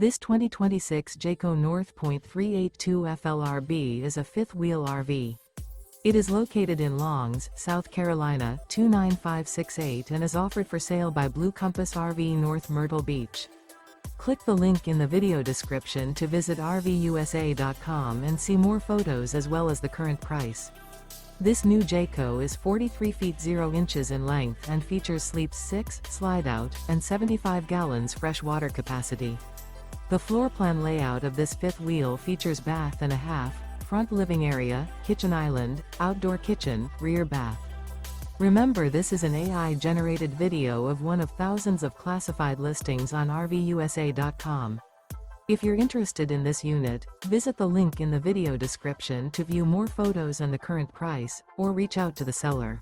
This 2026 Jayco North Point 382 FLRB is a fifth-wheel RV. It is located in Longs, South Carolina, 29568 and is offered for sale by Blue Compass RV North Myrtle Beach. Click the link in the video description to visit RVUSA.com and see more photos as well as the current price. This new Jayco is 43 feet 0 inches in length and features sleeps 6, slide-out, and 75 gallons fresh water capacity. The floor plan layout of this fifth wheel features bath and a half, front living area, kitchen island, outdoor kitchen, rear bath. Remember, this is an AI-generated video of one of thousands of classified listings on RVUSA.com. If you're interested in this unit, visit the link in the video description to view more photos and the current price, or reach out to the seller.